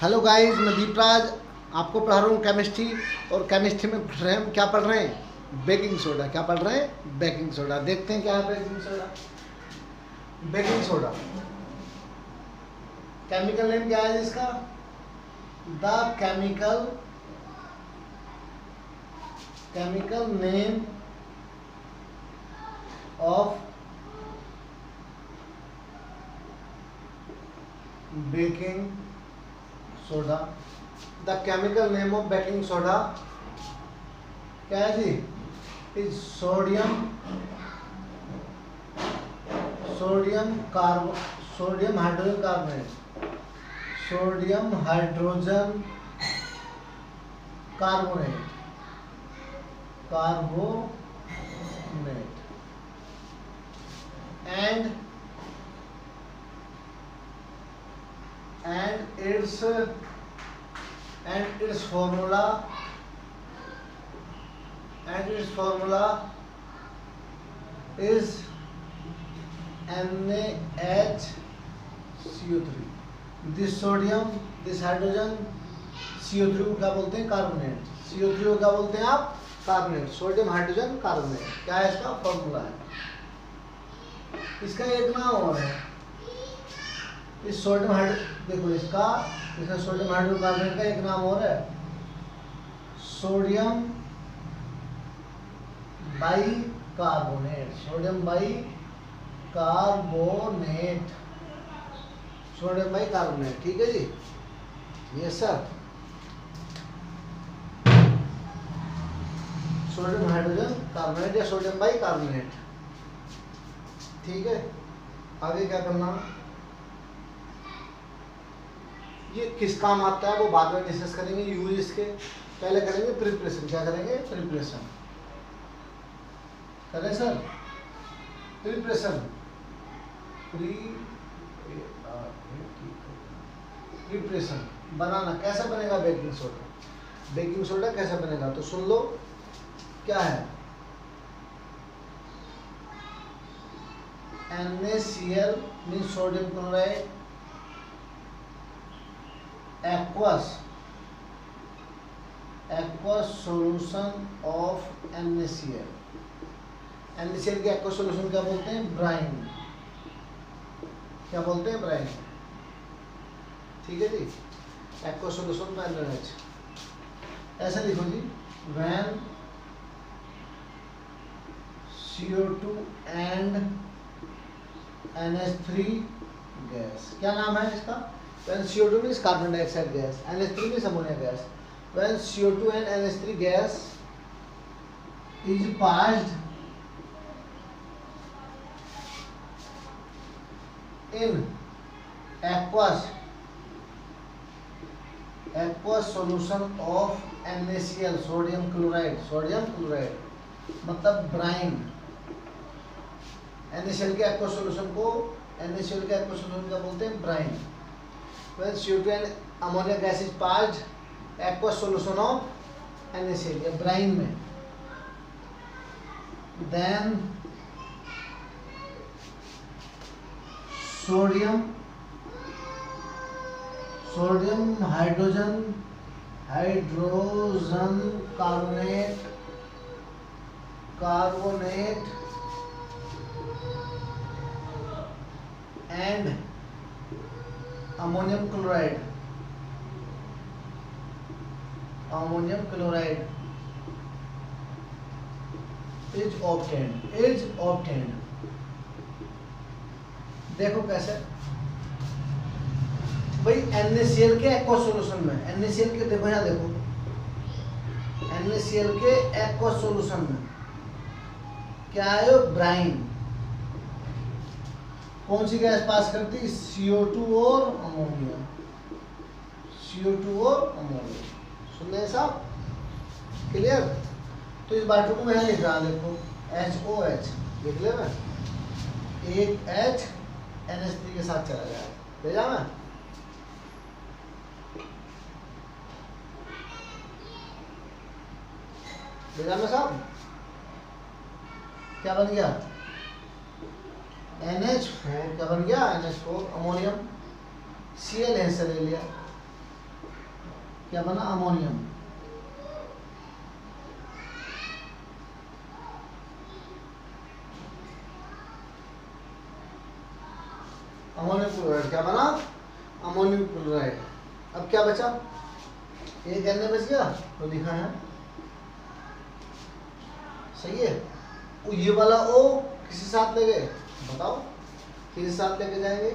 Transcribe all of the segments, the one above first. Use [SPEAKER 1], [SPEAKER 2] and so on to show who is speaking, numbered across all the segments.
[SPEAKER 1] Hello guys, मैं दीपराज आपको पढ़ा रहा हूँ केमिस्ट्री। और केमिस्ट्री में पढ़ रहे हैं, क्या पढ़ रहे हैं? Baking soda. क्या पढ़ रहे हैं? Baking soda. देखते हैं क्या है baking soda. Baking soda chemical name क्या है इसका? The chemical name of baking soda. The chemical name of baking soda क्या है जी? Is sodium hydrogen carbonate. Sodium hydrogen carbonate and its formula is NaHCO3। this hydrogen CO3 को क्या बोलते हैं? कार्बोनेट। CO3 को क्या बोलते हैं आप? कार्बोनेट। Sodium hydrogen carbonate. क्या है इसका फॉर्मूला है? इसका एक नाम और है। इस सोडियम देखो इसका सोडियम हाइड्रोजन कार्बोनेट का एक नाम और है, सोडियम बाइकार्बोनेट। Sodium bicarbonate. ठीक है जी, yes sir. Sodium hydrogen carbonate या सोडियम बाइकार्बोनेट। ठीक है, आगे क्या करना? ये किस काम आता है वो बाद में डिस्कस करेंगे। यूज इसके पहले करेंगे प्रिपरेशन। क्या करेंगे? प्रिपरेशन करें सर। प्रिपरेशन बनाना। कैसे बनेगा बेकिंग सोडा? बेकिंग सोडा कैसे बनेगा तो सुन लो। क्या है? NaCl means sodium chloride aqueous solution of NaCl। NaCl के aqueous solution क्या बोलते हैं? ब्राइन। क्या बोलते हैं? ब्राइन। ठीक है जी, aqueous solution में NaOH। ऐसा लिखो जी, when CO2 and NH3 gas. क्या नाम है इसका? When CO2 means carbon dioxide gas, NH3 means ammonia gas. When CO2 and NH3 gas is passed in aqueous solution of NaCl, sodium chloride मतलब Bryan. NaCl के aqueous solution को क्या बोलते हैं? Bryan. When CO2 and ammonia gas is passed aqueous solution of NaCl या Bryan में, then sodium hydrogen carbonate and ammonium chloride is obtained। देखो कैसे भाई, NaCl के एक्वस सॉल्यूशन में, NaCl के देखो यहाँ देखो, NaCl के एक्वस सॉल्यूशन में क्या है? ब्राइन। कौन सी गैस पास करती? CO2 और अमोनिया। सुन रहे साहब? क्लियर? तो इस बात को मैं यहाँ लिख रहा हूँ, देखो HOH लिख ले। मैं एक H NH3 के साथ चला जाए, भेजा मैं। साहब क्या बन गया? NH4 क्या बन गया? NH4 अमोनियम Cl से ले लिया। क्या बना, अमोनियम। अमोनियम क्लोराइड क्या बना, अमोनियम क्लोराइड। अब क्या बचा, एक Na बच गया तो लिखा है, सही है। ये वाला O किसी साथ ले गए, बताओ किसी साथ लेके जाएंगे,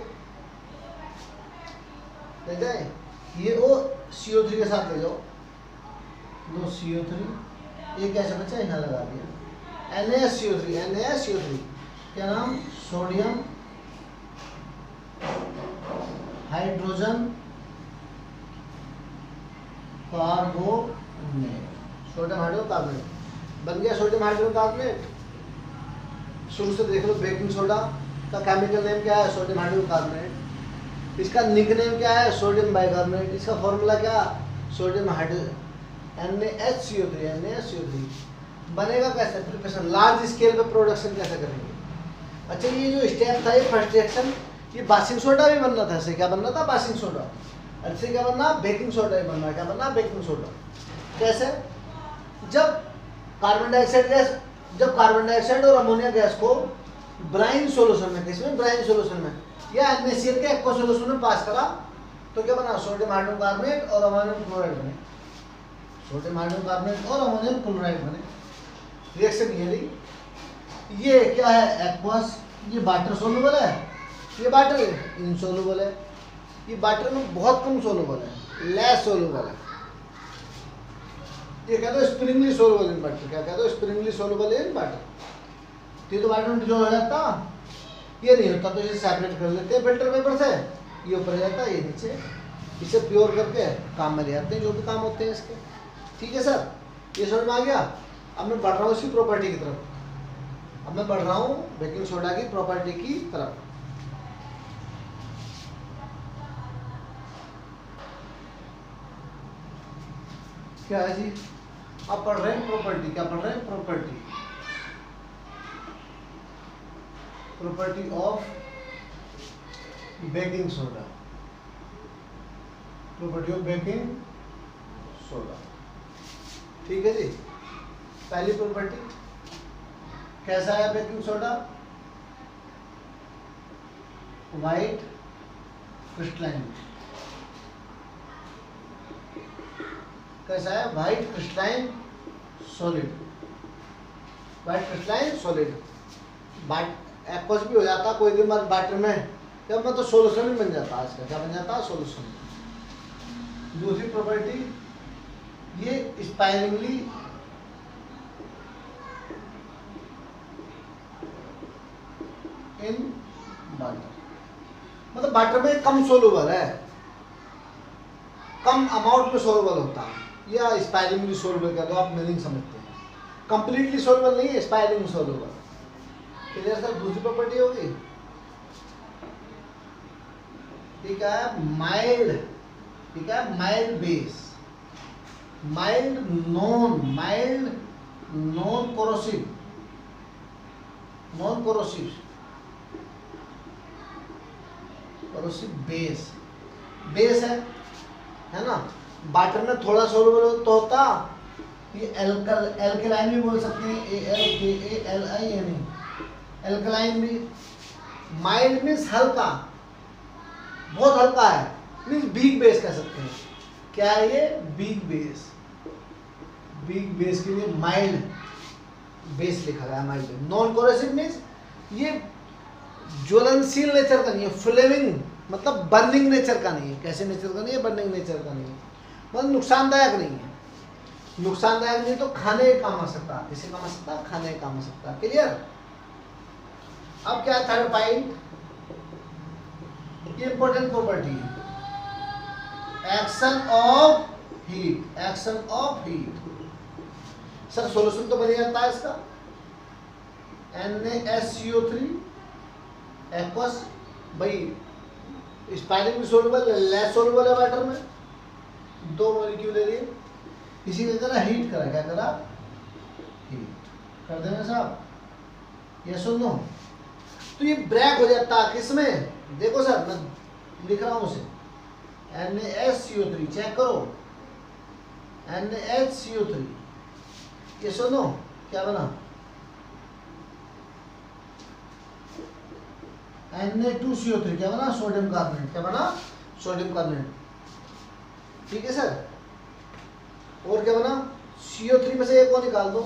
[SPEAKER 1] ले जाए, ये O CO3 के साथ ले जाओ, दो CO3, ये कैसे बचा, यहाँ लगा दिया, NaSCO3 क्या नाम, sodium hydrogen carbonate, sodium hydrogen carbonate बन गया, सोडियम हाइड्रोजन कार्बोनेट। शुरू से देख लो, बेकिंग सोडा का केमिकल नेम क्या है, सोडियम हाइड्रोजन कार्बोनेट। इसका निकनेम क्या है, सोडियम बाइकार्बोनेट। इसका फॉर्मूला क्या, सोडियम हाइड्रोजन NaSCO3। बनेगा कैसे, प्रिपरेशन लार्ज स्केल पे प्रोडक्शन कैसे करेंगे। अच्छा, ये जो स्टेप था, ये फर्स्ट रिएक्शन, ये बेकिंग सोडा भी बनना था, इससे क्या बनना था, बेकिंग सोडा। इससे क्या बनना, बेकिंग सोडा ही बनना, क्या बनना, बेकिंग सोडा। कैसे, जब कार्बन डाइऑक्साइड और अमोनिया गैस को ब्राइन सॉल्यूशन में, किसमें, ब्राइन सॉल्यूशन में या NaCl के एक्वा सॉल्यूशन में पास करा, तो क्या बना, सोडियम हाइड्रोजन कार्बोनेट और अमोनियम क्लोराइड बने, सोडियम हाइड्रोजन कार्बोनेट और अमोनियम क्लोराइड बने। रिएक्शन ये रही। ये क्या है, एक्वस, ये वाटर सोल्यूबल है, ये वाटर इनसोल्यूबल है, ये वाटर में बहुत कम सोल्यूबल है, लेस सोल्यूबल है। ये कहते हो स्प्रिंगली सोल्यूबल इन वाटर, क्या कहते हो, स्प्रिंगली सोल्यूबल इन वाटर। ये तो वाटर में जो हो जाता, ये नहीं होता, तो इसे सेपरेट कर लेते हैं फिल्टर पेपर से, ये ऊपर जाता है, ये नीचे, इसे प्योर करके काम में ले आते हैं, जो भी काम होते हैं इसके। ठीक है सर, ये समझ में आ गया। अब मैं बढ़ रहा हूँ इसकी प्रॉपर्टी की तरफ, अब मैं बढ़ रहा हूँ बेकिंग सोडा की प्रॉपर्टी की तरफ। क्या है जी, आप पढ़ रहे हैं प्रॉपर्टी, क्या पढ़ रहे हैं, property of baking soda, property of baking soda. ठीक है जी, पहली प्रॉपर्टी, कैसा है बेकिंग सोडा, वाइट क्रिस्टलाइन। कैसा है, white crystalline solid, white crystalline solid. Aqueous भी हो जाता कोई दिन बाद वाटर में, जब मैं तो सोल्यूशन भी बन जाता आज का, क्या बन जाता, सोल्यूशन। दूसरी प्रॉपर्टी, ये स्पाइरिंगली इन वाटर, मतलब वाटर में कम सोल्यूबल है, कम अमाउंट में सोल्यूबल होता है, या स्पाइरिंगली सोल्यूबल कह दो, आप मीनिंग समझते हैं। कंप्लीटली सोल्यूबल नहीं है, स्पाइरिंग सोल्यूबल। क्लियर सर, दूसरी प्रॉपर्टी होगी। ठीक है, माइल्ड, ठीक है, mild base, mild non corrosive, non corrosive, corrosive base, base है ना। वाटर में थोड़ा सोल्यूबल तो होता, ये एल्कलाइन भी बोल सकते हैं, ALKALIN, एल्कलाइन भी। माइल्ड मीन्स हल्का, बहुत हल्का है, मीन्स वीक बेस कह सकते हैं। क्या है ये, वीक बेस, वीक बेस के लिए माइल्ड बेस लिखा गया है, माइल्ड। नॉन कोरोसिव मीन्स ये ज्वलनशील नेचर का नहीं है, फ्लेमिंग मतलब बर्निंग नेचर का नहीं है। कैसे नेचर का नहीं है, बर्निंग नेचर का नहीं है, मतलब नुकसानदायक नहीं है। नुकसानदायक नहीं तो खाने काम आ सकता, किसे काम आ सकता, खाने काम आ सकता। क्लियर। अब क्या थर्ड पॉइंट, ये इंपॉर्टेंट प्रॉपर्टी है, action of heat, action of heat. Sir solution तो बन जाता है इसका, NaSCO3 एक्वस, भाई स्पाइरिंग भी सोल्यूबल, लेस सोल्यूबल है वाटर में, दो मॉलिक्यूल ले लिए, इसी की तरह हीट करा, क्या करा, हीट कर देना साहब, ये सुन लो। तो ये ब्रेक हो जाता किसमें, देखो सर मैं लिख रहा हूं उसे, NaSCO3 चेक करो, NaHCO3, ये सुनो क्या बना, Na2CO3 क्या बना, सोडियम कार्बोनेट, क्या बना, सोडियम कार्बोनेट। ठीक है सर। और क्या बना, CO3 में से एक को निकाल दो,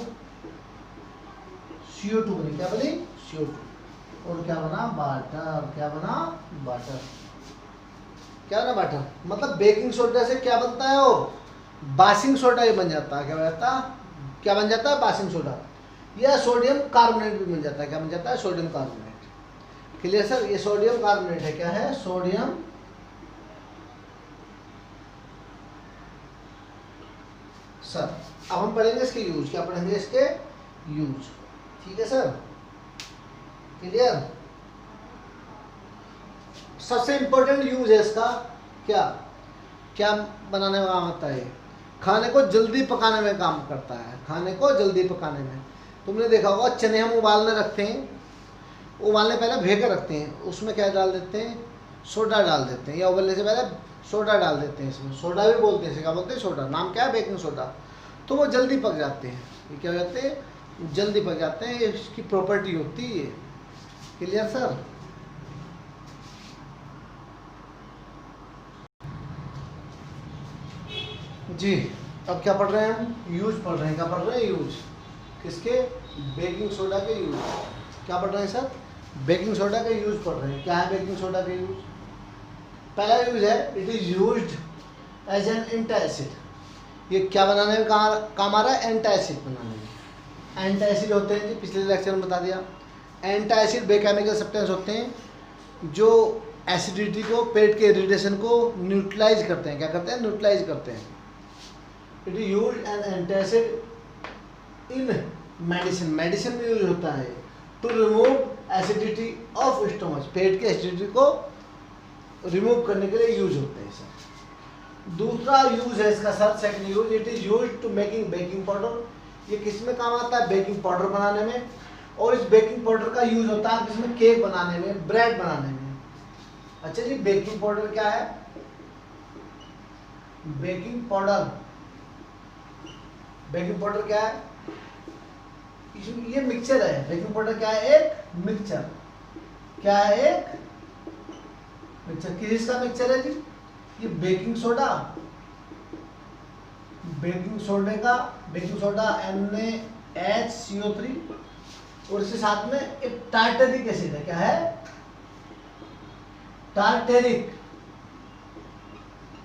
[SPEAKER 1] CO2 बनी, क्या बनी, CO2। और क्या बना, वाटर, क्या बना, वाटर, क्या बना, वाटर। मतलब बेकिंग सोडा से क्या बनता है, और बासिंग सोडा ये बन जाता है, क्या बन जाता है, क्या बन जाता है, बासिंग सोडा, या सोडियम कार्बोनेट भी बन जाता है, क्या बन जाता है, सोडियम कार्बोनेट। Clear sir. ये सोडियम कार्बोनेट है, क्या है, सोडियम सर। अब हम पढ़ेंगे इसके यूज, क्या पढ़ेंगे इसके यूज। ठीक है सर, क्लियर। सबसे इंपॉर्टेंट यूज है इसका, क्या क्या बनाने में काम आता है, खाने को जल्दी पकाने में काम करता है, खाने को जल्दी पकाने में। तुमने देखा होगा चने हम उबालने रखते हैं, उबालने पहले भेकर रखते हैं, उसमें क्या डाल देते हैं, सोडा डाल देते हैं, या उबलने से पहले सोडा डाल देते हैं, इसमें सोडा भी बोलते हैं, इसे क्या बोलते हैं, सोडा। नाम क्या है, बेकिंग सोडा। तो वो जल्दी पक जाते हैं, ये क्या हो जाते हैं, जल्दी पक जाते हैं, इसकी प्रॉपर्टी होती है। Clear sir. जी, अब क्या पढ़ रहे हैं हम, यूज पढ़ रहे हैं। क्या पढ़ रहे हैं, यूज किसके, बेकिंग सोडा के यूज। क्या पढ़ रहे हैं सर, बेकिंग सोडा का यूज पढ़ रहे हैं। क्या है बेकिंग सोडा का यूज, पहला यूज है, it is used as an antacid. ये क्या बनाने में काम आ रहा है, एंटासिड बनाने में। एंटासिड होते हैं जी, पिछले लेक्चर में बता दिया। एंटासिड बेकेमिकल सब्सटेंस होते हैं जो एसिडिटी को, पेट के इरिटेशन को न्यूट्रलाइज करते हैं। क्या करते हैं, न्यूट्रलाइज करते हैं। It is used an antacid in medicine, medicine में यूज होता है to remove acidity of stomach, पेट के एसिडिटी को रिमूव करने के लिए यूज होते हैं सर। दूसरा यूज है इसका sir, second use, it is used to making baking powder. ये किस में काम आता है, बेकिंग पाउडर बनाने में। और इस बेकिंग पाउडर का यूज होता है किसमें, केक बनाने में, ब्रेड बनाने में। अच्छा जी, बेकिंग पाउडर क्या है, बेकिंग पाउडर, बेकिंग पाउडर क्या है, ये मिक्सचर है। बेकिंग पाउडर क्या है, एक मिक्सचर। क्या है, एक मिक्सचर। किस का मिक्सचर है जी, ये बेकिंग सोडा, बेकिंग सोडे का, बेकिंग सोडा NaHCO3, और इसके साथ में एक टार्टेरिक एसिड है। क्या है, टार्टेरिक,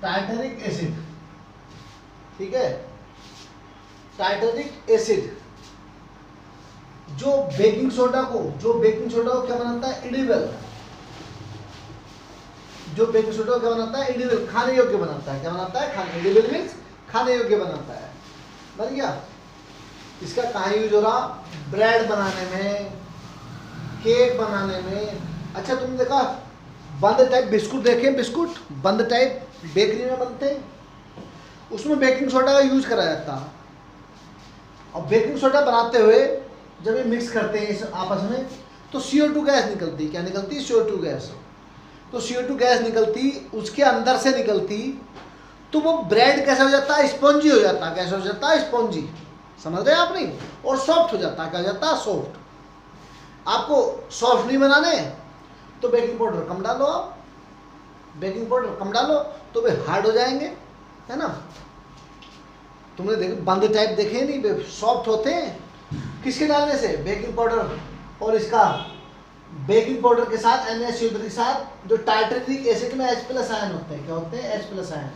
[SPEAKER 1] टार्टेरिक एसिड। ठीक है, टार्टेरिक एसिड जो बेकिंग सोडा को, क्या बनाता है, एडिबल। जो बेकिंग सोडा को क्या बनाता है, एडिबल, खाने योग्य बनाता है। क्या बनाता है, खाने, एडिबल मीन्स खाने योग्य बनाता है। बन गया। इसका कहाँ यूज हो रहा, ब्रेड बनाने में, केक बनाने में। अच्छा तुमने देखा बंद टाइप बिस्कुट देखे, बिस्कुट बंद टाइप बेकरी में बनते हैं, उसमें बेकिंग सोडा का यूज करा जाता है। और बेकिंग सोडा बनाते हुए जब ये मिक्स करते हैं इस आपस में, तो CO2 गैस निकलती। क्या निकलती, CO2 गैस। तो CO2 गैस निकलती, उसके अंदर से निकलती, तो वो ब्रेड कैसा हो जाता है, स्पॉन्जी हो जाता है। कैसा हो जाता है, स्पॉन्जी। समझ रहे हैं आप नहीं, और सॉफ्ट हो जाता है। क्या हो जाता है, सॉफ्ट। आपको सॉफ्ट नहीं बनाने तो बेकिंग पाउडर कम डालो, आप बेकिंग पाउडर कम डालो तो वे हार्ड हो जाएंगे, है ना। तुमने देखे बंद टाइप देखे नहीं, सॉफ्ट होते हैं किसके डालने से, बेकिंग पाउडर। और इसका बेकिंग पाउडर के साथ NaCO3 के साथ जो टार्टेरिक एसिड में H+ आयन होते हैं। क्या होते हैं, H+ आयन।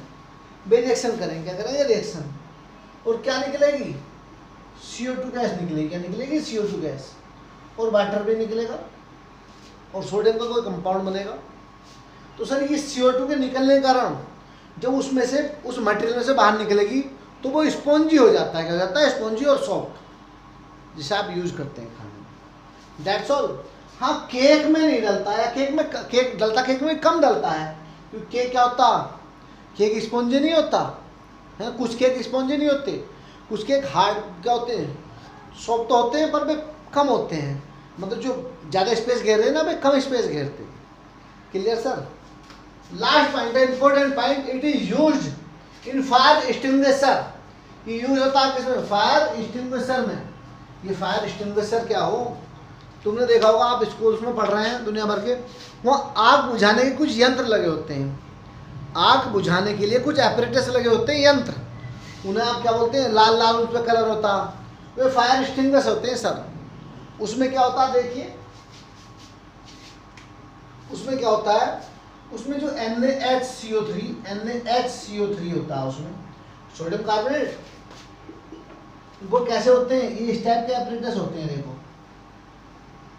[SPEAKER 1] वे रिएक्शन करेंगे, क्या करेंगे, रिएक्शन। और क्या निकलेगी, CO2 गैस निकलेगी। क्या निकलेगी, CO2 गैस। और वाटर भी निकलेगा, और सोडियम का कोई कंपाउंड बनेगा। तो सर ये CO2 के निकलने के कारण जब उसमें से, उस मटेरियल में से बाहर निकलेगी, तो वो स्पॉन्जी हो जाता है। क्या हो जाता है, स्पॉन्जी और सॉफ्ट, जिसे आप यूज करते हैं खाने में। That's all. हाँ, केक में नहीं डलता है, केक में, केक डलता, केक में कम डलता है, क्योंकि केक क्या होता, केक स्पॉन्जी नहीं होता है। कुछ केक स्पॉन्जी नहीं होते, कुछ केक हार्ड क्या होते हैं, सॉफ्ट तो होते हैं, पर वे कम होते हैं। मतलब जो ज़्यादा स्पेस घेर रहे हैं ना, वे कम स्पेस घेरते हैं। Clear sir. लास्ट पॉइंट है, important point, it is used in fire extinguisher. ये यूज होता है किसमें? फायर एक्सटिंग्विशर में। ये फायर एक्सटिंग्विशर क्या हो, तुमने देखा होगा, आप स्कूल्स में पढ़ रहे हैं दुनिया भर के, वहाँ आग बुझाने के कुछ यंत्र लगे होते हैं। आग बुझाने के लिए कुछ एपरेटस लगे होते हैं, यंत्र, उन्हें आप क्या बोलते हैं? लाल लाल उस पर कलर होता, वे फायर एक्सटिंग्विशर होते हैं सर। उसमें क्या होता है देखिए, उसमें क्या होता है, उसमें जो NaHCO3 होता है, उसमें सोडियम कार्बोनेट, वो कैसे होते हैं? ये इस टाइप के एपरेटस होते हैं। देखो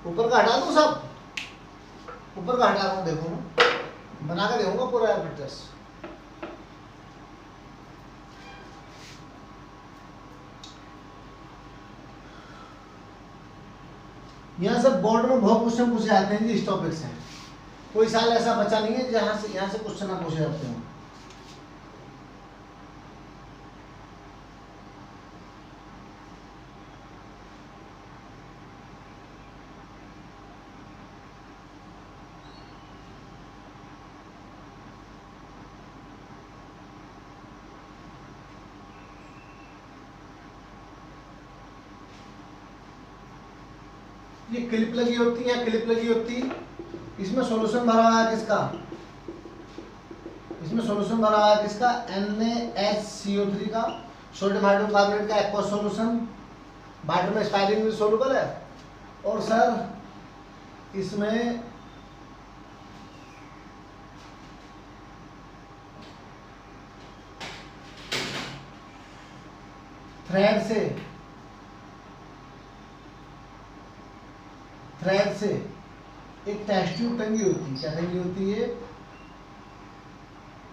[SPEAKER 1] ऊपर का हटा दूं, सब ऊपर का हटा दूं, देखो मैं बना के देखूंगा पूरा एपरेटस। यहाँ से बोर्ड में बहुत क्वेश्चन पूछे जाते हैं जी, इस टॉपिक से। कोई साल ऐसा बचा नहीं है जहां से यहाँ से क्वेश्चन ना पूछे जाते हैं। ये क्लिप लगी होती है, क्लिप लगी होती, इसमें सॉल्यूशन भरा हुआ है किसका? इसमें सॉल्यूशन भरा हुआ है किसका? NaHCO3 का, सोडियम हाइड्रोकार्बोनेट का एक्वस सॉल्यूशन, वाटर में स्पाइरिंग सोलुबल है। और सर इसमें थ्रेड से एक टेस्ट ट्यूब टंगी होती है। क्या टंगी होती है?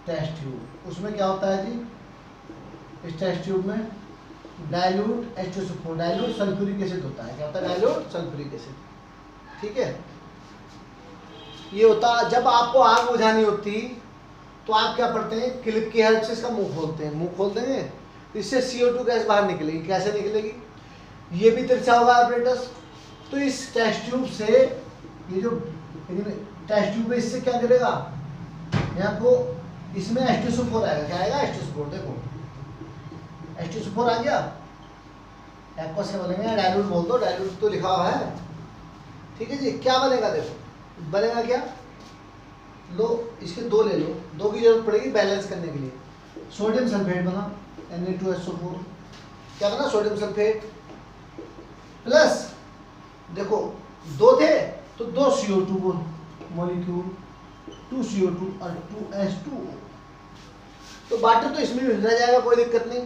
[SPEAKER 1] Test tube. उसमें क्या होता है जी? इस टेस्ट ट्यूब में dilute H2SO4, dilute sulphuric acid होता है। क्या होता है? Dilute sulphuric acid. ठीक है, ये होता, जब आपको आग बुझानी होती तो आप क्या करते हैं? क्लिप की हेल्प से इसका मुंह खोलते हैं। मुंह खोल देंगे, इससे CO2 गैस बाहर निकलेगी। कैसे निकलेगी? ये भी तिरछा होगा एपरेटस, तो इस टेस्ट ट्यूब से, ये जो टेस्ट ट्यूब है, इससे क्या करेगा? यहाँ को इसमें H2SO4 आएगा। क्या आएगा? H2SO4। देखो H2SO4 आ गया। एक्वस से बनेगा, डाइल्यूट बोल दो, डाइल्यूट तो लिखा हुआ है। ठीक है जी, क्या बनेगा? देखो बनेगा क्या, लो इसके दो ले लो, दो की जरूरत पड़ेगी बैलेंस करने के लिए। सोडियम सल्फेट बना Na2SO4। क्या बना? सोडियम सल्फेट प्लस, देखो दो थे तो दो CO2 मॉलिक्यूल, 2 CO2 और 2 H2। तो वाटर तो इसमें भी रह जाएगा, कोई दिक्कत नहीं।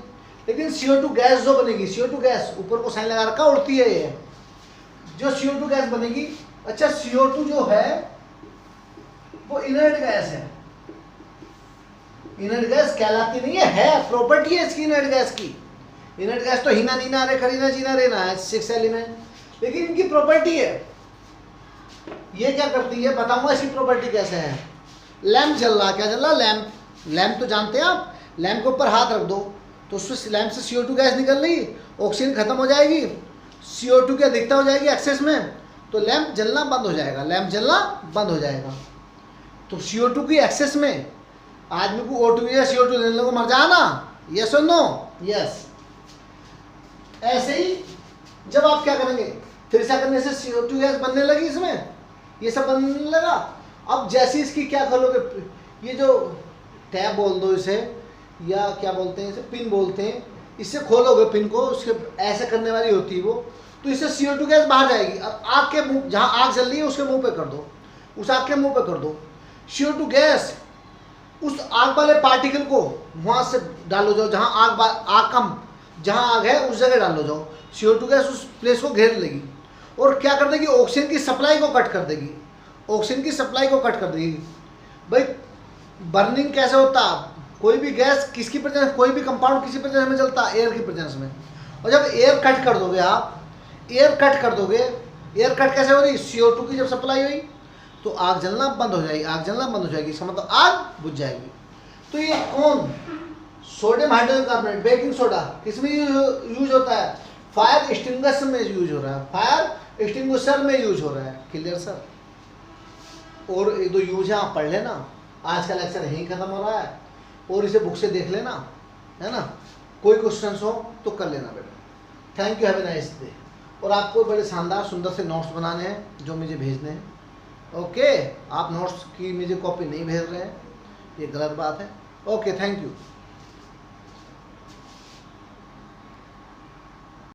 [SPEAKER 1] लेकिन CO2 गैस जो बनेगी, CO2 गैस ऊपर को साइन लगा रखा, उड़ती है ये जो CO2 गैस बनेगी। अच्छा, CO2 जो है वो इनर्ट गैस है। इनर्ट गैस कहलाती नहीं है प्रॉपर्टी है इसकी इनर्ट गैस की। इनर्ट गैस तो हीना नीना रे खरीना जीना रेना है, 6 एलिमेंट, लेकिन इनकी प्रॉपर्टी है। ये क्या करती है बताऊंगा इसकी प्रॉपर्टी कैसे है। लैंप जल रहा, क्या जल रहा? लैंप। लैंप तो जानते हैं आप, लैंप के ऊपर हाथ रख दो तो उससे लैंप से CO2 गैस निकल रही, ऑक्सीजन खत्म हो जाएगी, CO2 की अधिकता हो जाएगी एक्सेस में, तो लैंप जलना बंद हो जाएगा। लैंप जलना बंद हो जाएगा। तो CO2 की एक्सेस में आदमी को O2 या CO2 लेने को मर जाना, यस और नो? यस। ऐसे ही जब आप क्या करेंगे, तिरछा करने से CO2 गैस बनने लगी, इसमें ये सब बनने लगा। अब जैसे इसकी क्या खोलोगे, ये जो टैब बोल दो इसे, या क्या बोलते हैं इसे, पिन बोलते हैं, इससे खोलोगे पिन को, उसके ऐसे करने वाली होती है वो, तो इससे CO2 गैस बाहर जाएगी। अब आग के मुंह, जहाँ आग जल रही है उसके मुंह पे कर दो, उस आग के मुंह पे कर दो। CO2 गैस उस आग वाले पार्टिकल को वहाँ से डालो जाओ, जहाँ आग कम, जहाँ आग है उस जगह डालो जाओ। CO2 गैस उस प्लेस को घेर लेगी और क्या कर देगी? ऑक्सीजन की सप्लाई को कट कर देगी। ऑक्सीजन की सप्लाई को कट कर देगी। भाई बर्निंग कैसे होता? कोई भी गैस किसकी प्रेजेंस, कोई भी कंपाउंड किसी प्रेजेंस में चलता? एयर की प्रेजेंस में। और जब एयर कट कर दोगे आप, एयर कट कर दोगे, एयर कट कैसे हो रही? CO2 की जब सप्लाई हुई तो आग जलना बंद हो जाएगी। आग जलना बंद हो जाएगी, इसका मतलब आग बुझ जाएगी। तो ये कौन? Sodium hydrogen carbonate, baking soda, किसमें यूज होता है? फायर एक्सटिंग्विशर में यूज हो रहा है। फायर एक्सटिंग्विशर में यूज हो रहा है। Clear sir? और एक दो यूज है, आप पढ़ लेना। आज का लेक्चर यहीं खत्म हो रहा है और इसे बुक से देख लेना, है ना। कोई क्वेश्चन हो तो कर लेना बेटा। Thank you, have a nice day. और आपको बड़े शानदार सुंदर से नोट्स बनाने हैं जो मुझे भेजने हैं। ओके, आप नोट्स की मुझे कॉपी नहीं भेज रहे हैं, ये गलत बात है। Okay, thank you.